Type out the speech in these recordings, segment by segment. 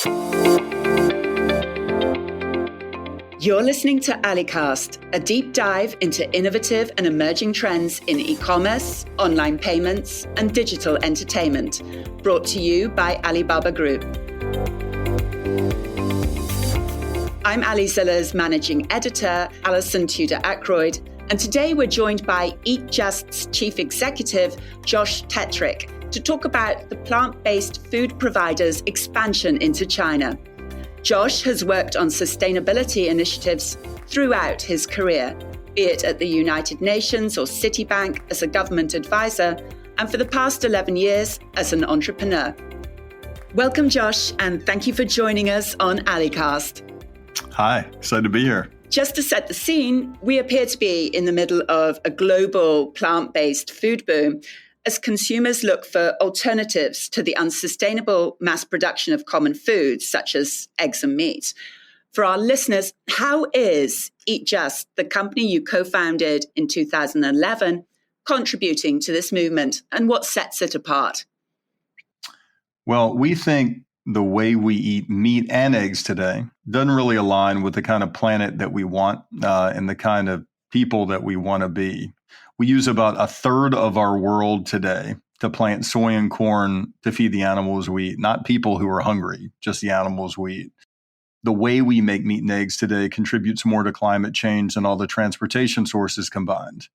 You're listening to Alicast, a deep dive into innovative and emerging trends in e-commerce, online payments, and digital entertainment, brought to you by Alibaba Group. I'm Alizila's managing editor, Alison Tudor-Ackroyd, and today we're joined by Eat Just's chief executive, Josh Tetrick, to talk about the plant-based food provider's expansion into China. Josh has worked on sustainability initiatives throughout his career, be it at the United Nations or Citibank as a government advisor, and for the past 11 years as an entrepreneur. Welcome, Josh, and thank you for joining us on Alicast. Hi, excited to be here. Just to set the scene, we appear to be in the middle of a global plant-based food boom as consumers look for alternatives to the unsustainable mass production of common foods, such as eggs and meat. For our listeners, how is Eat Just, the company you co-founded in 2011, contributing to this movement, and what sets it apart? Well, we think the way we eat meat and eggs today doesn't really align with the kind of planet that we want and the kind of people that we want to be. We use about a third of our world today to plant soy and corn to feed the animals we eat, not people who are hungry, just the animals we eat. The way we make meat and eggs today contributes more to climate change than all the transportation sources combined.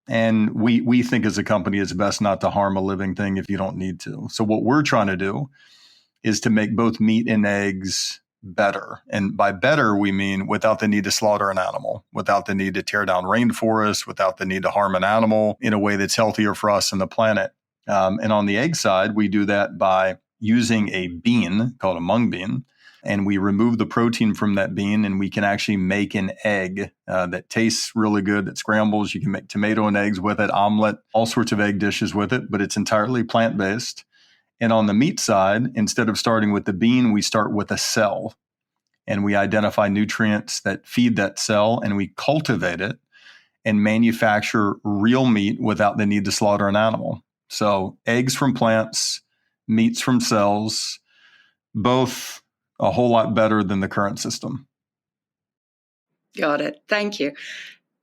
And we think as a company it's best not to harm a living thing if you don't need to. So what we're trying to do is to make both meat and eggs better. And by better, we mean without the need to slaughter an animal, without the need to tear down rainforests, without the need to harm an animal in a way that's healthier for us and the planet. And on the egg side, we do that by using a bean called a mung bean, and we remove the protein from that bean, and we can actually make an egg that tastes really good, that scrambles. You can make tomato and eggs with it, omelet, all sorts of egg dishes with it, but it's entirely plant-based. And on the meat side, instead of starting with the bean, we start with a cell. And we identify nutrients that feed that cell, and we cultivate it and manufacture real meat without the need to slaughter an animal. So eggs from plants, meats from cells, both a whole lot better than the current system. Got it. Thank you.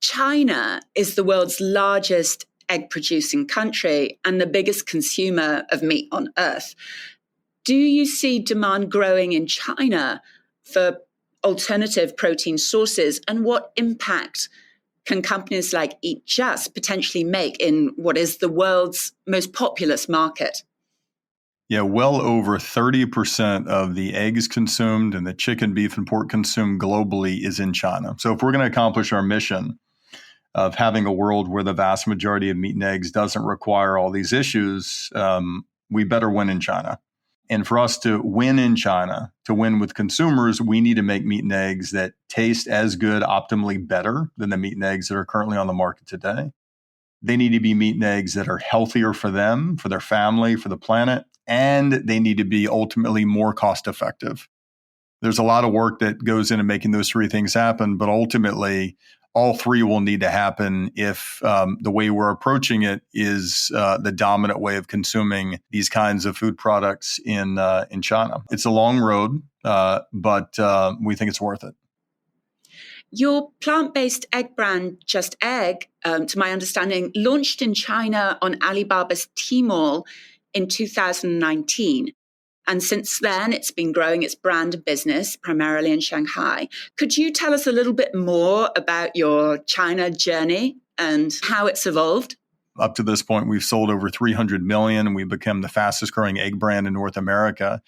China is the world's largest egg-producing country and the biggest consumer of meat on earth. Do you see demand growing in China for alternative protein sources, and what impact can companies like Eat Just potentially make in what is the world's most populous market? Yeah, well over 30% of the eggs consumed and the chicken, beef, and pork consumed globally is in China. So if we're going to accomplish our mission of having a world where the vast majority of meat and eggs doesn't require all these issues, we better win in China. And for us to win in China, to win with consumers, we need to make meat and eggs that taste as good, optimally better than the meat and eggs that are currently on the market today. They need to be meat and eggs that are healthier for them, for their family, for the planet, and they need to be ultimately more cost effective. There's a lot of work that goes into making those three things happen, but ultimately, all three will need to happen if the way we're approaching it is the dominant way of consuming these kinds of food products in China. It's a long road, but we think it's worth it. Your plant-based egg brand, Just Egg, to my understanding, launched in China on Alibaba's Tmall in 2019. And since then, it's been growing its brand and business, primarily in Shanghai. Could you tell us a little bit more about your China journey and how it's evolved? Up to this point, we've sold over 300 million, and we've become the fastest growing egg brand in North America.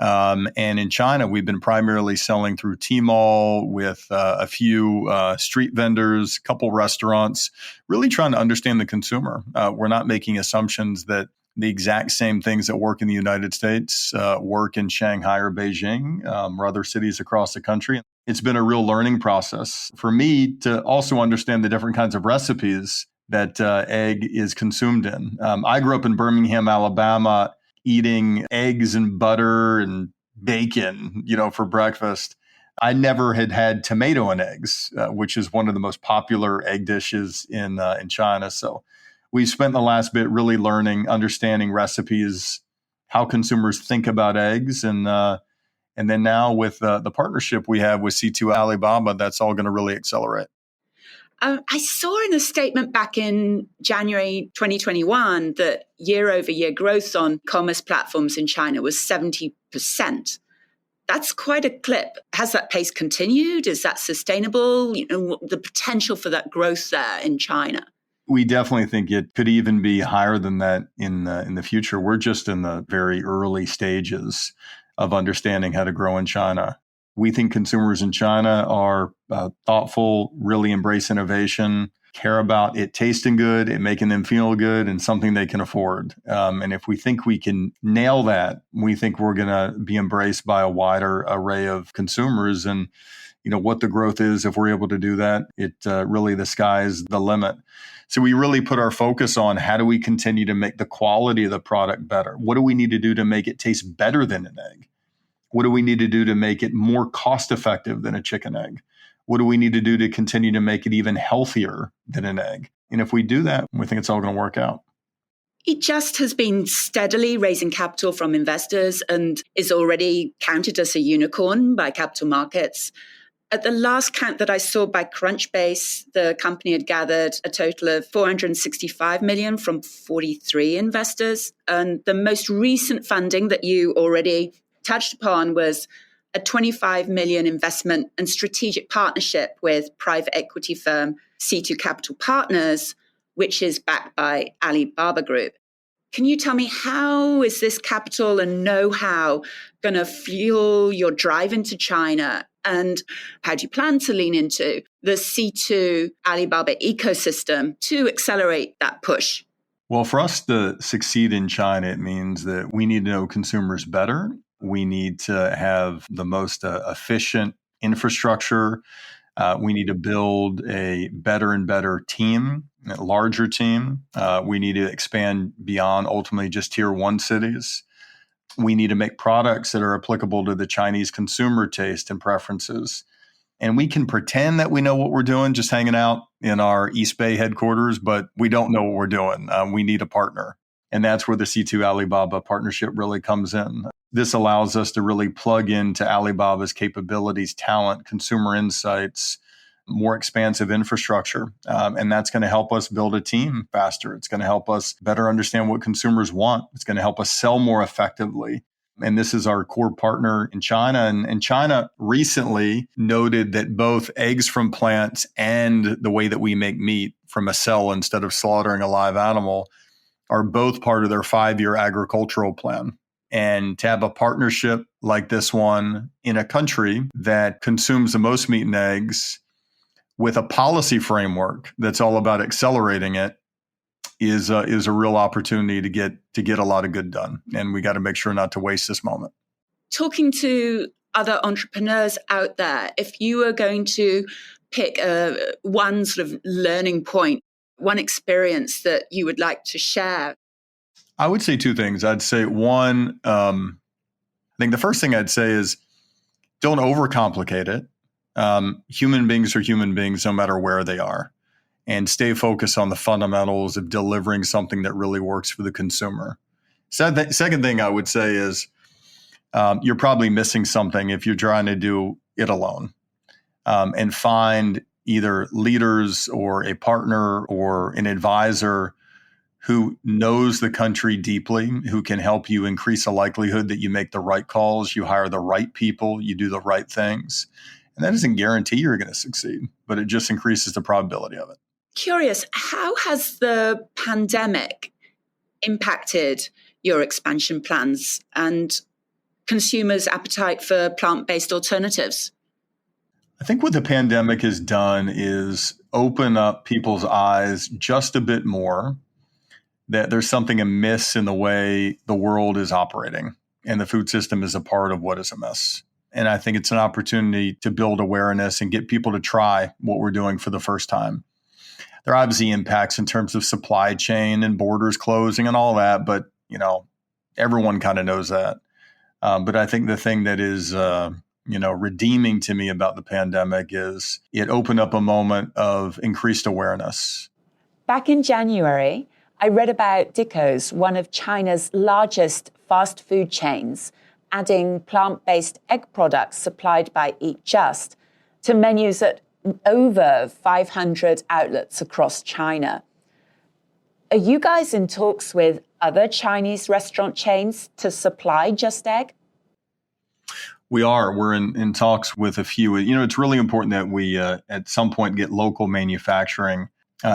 And in China, we've been primarily selling through Tmall with a few street vendors, a couple restaurants, really trying to understand the consumer. We're not making assumptions that the exact same things that work in the United States work in Shanghai or Beijing or other cities across the country. It's been a real learning process for me to also understand the different kinds of recipes that egg is consumed in. I grew up in Birmingham, Alabama, eating eggs and butter and bacon, for breakfast. I never had tomato and eggs, which is one of the most popular egg dishes in China. So we spent the last bit really learning, understanding recipes, how consumers think about eggs, and And then now with the partnership we have with C2 Alibaba, that's all going to really accelerate. I saw in a statement back in January 2021 that year-over-year growth on commerce platforms in China was 70%. That's quite a clip. Has that pace continued? Is that sustainable? The potential for that growth there in China. We definitely think it could even be higher than that in the future. We're just in the very early stages of understanding how to grow in China. We think consumers in China are thoughtful, really embrace innovation, care about it tasting good, it making them feel good, and something they can afford. And if we think we can nail that, we think we're going to be embraced by a wider array of consumers. And what the growth is, if we're able to do that, it really the sky's the limit. So we really put our focus on how do we continue to make the quality of the product better? What do we need to do to make it taste better than an egg? What do we need to do to make it more cost effective than a chicken egg? What do we need to do to continue to make it even healthier than an egg? And if we do that, we think it's all going to work out. It just has been steadily raising capital from investors and is already counted as a unicorn by capital markets. At the last count that I saw by Crunchbase, the company had gathered a total of $465 million from 43 investors. And the most recent funding that you already touched upon was a $25 million investment and strategic partnership with private equity firm C2 Capital Partners, which is backed by Alibaba Group. Can you tell me, how is this capital and know-how going to fuel your drive into China? And how do you plan to lean into the C2 Alibaba ecosystem to accelerate that push? Well, for us to succeed in China, it means that we need to know consumers better. We need to have the most efficient infrastructure. We need to build a better and better team, a larger team. We need to expand beyond ultimately just tier 1 cities. We need to make products that are applicable to the Chinese consumer taste and preferences. And we can pretend that we know what we're doing just hanging out in our East Bay headquarters, but we don't know what we're doing. We need a partner. And that's where the C2 Alibaba partnership really comes in. This allows us to really plug into Alibaba's capabilities, talent, consumer insights, more expansive infrastructure. And that's going to help us build a team faster. It's going to help us better understand what consumers want. It's going to help us sell more effectively. And this is our core partner in China. And China recently noted that both eggs from plants and the way that we make meat from a cell instead of slaughtering a live animal are both part of their 5-year agricultural plan. And to have a partnership like this one in a country that consumes the most meat and eggs with a policy framework that's all about accelerating it is a real opportunity to get a lot of good done. And we got to make sure not to waste this moment. Talking to other entrepreneurs out there, if you were going to pick one sort of learning point, one experience that you would like to share? I would say 2 things. I'd say one, I think the first thing I'd say is don't overcomplicate it. Human beings are human beings no matter where they are, and stay focused on the fundamentals of delivering something that really works for the consumer. Second thing I would say is you're probably missing something if you're trying to do it alone, and find either leaders or a partner or an advisor who knows the country deeply, who can help you increase the likelihood that you make the right calls, you hire the right people, you do the right things. And that doesn't guarantee you're going to succeed, but it just increases the probability of it. Curious, how has the pandemic impacted your expansion plans and consumers' appetite for plant-based alternatives? I think what the pandemic has done is open up people's eyes just a bit more that there's something amiss in the way the world is operating, and the food system is a part of what is amiss. And I think it's an opportunity to build awareness and get people to try what we're doing for the first time. There are obviously impacts in terms of supply chain and borders closing and all that, but everyone kind of knows that. But I think the thing that is redeeming to me about the pandemic is it opened up a moment of increased awareness. Back in January, I read about Dickos, one of China's largest fast food chains, adding plant-based egg products supplied by Eat Just to menus at over 500 outlets across China. Are you guys in talks with other Chinese restaurant chains to supply Just Egg? We are. We're in talks with a few. It's really important that we at some point get local manufacturing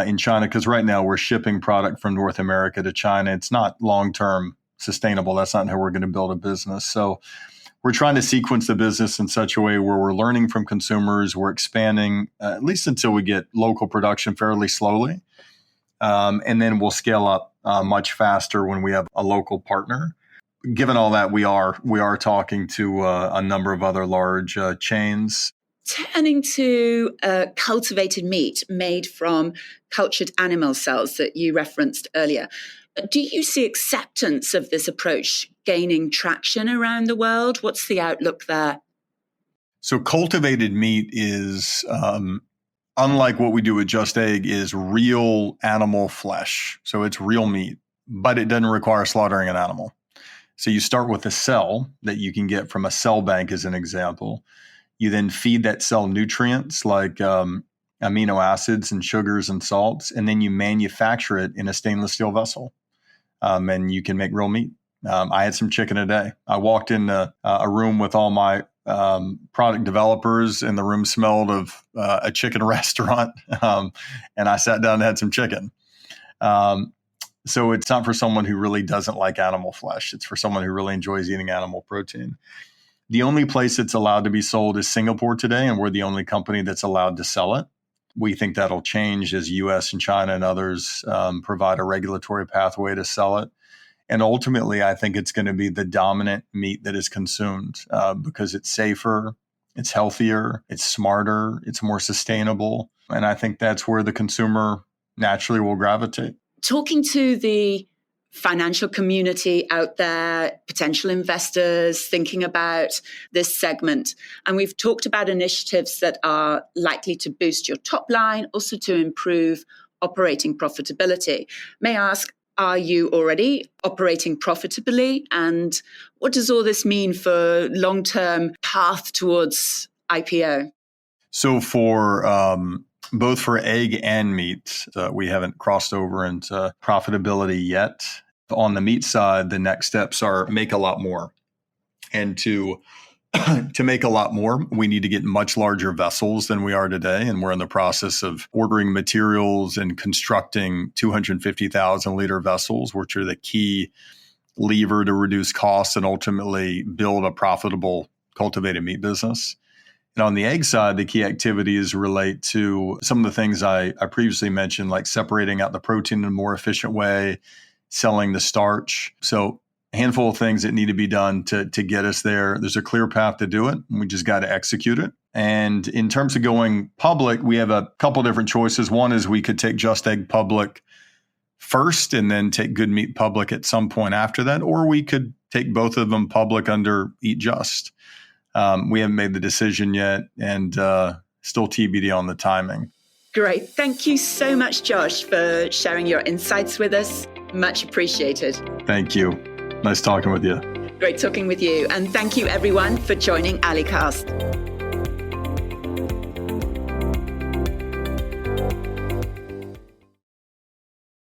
in China, because right now we're shipping product from North America to China. It's not long-term sustainable. That's not how we're going to build a business. So we're trying to sequence the business in such a way where we're learning from consumers. We're expanding, at least until we get local production fairly slowly. And then we'll scale up much faster when we have a local partner. Given all that, we are talking to a number of other large chains. Turning to cultivated meat made from cultured animal cells that you referenced earlier, do you see acceptance of this approach gaining traction around the world? What's the outlook there? So cultivated meat is, unlike what we do with Just Egg, is real animal flesh. So it's real meat, but it doesn't require slaughtering an animal. So you start with a cell that you can get from a cell bank as an example. You then feed that cell nutrients like amino acids and sugars and salts, and then you manufacture it in a stainless steel vessel. And you can make real meat. I had some chicken today. I walked in a room with all my product developers, and the room smelled of a chicken restaurant. And I sat down and had some chicken. So it's not for someone who really doesn't like animal flesh. It's for someone who really enjoys eating animal protein. The only place it's allowed to be sold is Singapore today, and we're the only company that's allowed to sell it. We think that'll change as US and China and others provide a regulatory pathway to sell it. And ultimately, I think it's going to be the dominant meat that is consumed because it's safer, it's healthier, it's smarter, it's more sustainable. And I think that's where the consumer naturally will gravitate. Talking to the financial community out there, potential investors thinking about this segment, and we've talked about initiatives that are likely to boost your top line, also to improve operating profitability. May I ask, are you already operating profitably? And what does all this mean for long-term path towards IPO? So for both for egg and meat, we haven't crossed over into profitability yet. On the meat side, the next steps are make a lot more. And to make a lot more, we need to get much larger vessels than we are today. And we're in the process of ordering materials and constructing 250,000 liter vessels, which are the key lever to reduce costs and ultimately build a profitable cultivated meat business. And on the egg side, the key activities relate to some of the things I previously mentioned, like separating out the protein in a more efficient way, selling the starch. So a handful of things that need to be done to get us there. There's a clear path to do it. And we just got to execute it. And in terms of going public, we have a couple different choices. One is we could take Just Egg public first and then take Good Meat public at some point after that. Or we could take both of them public under Eat Just. We haven't made the decision yet, and still TBD on the timing. Great. Thank you so much, Josh, for sharing your insights with us. Much appreciated. Thank you. Nice talking with you. Great talking with you. And thank you, everyone, for joining Alicast.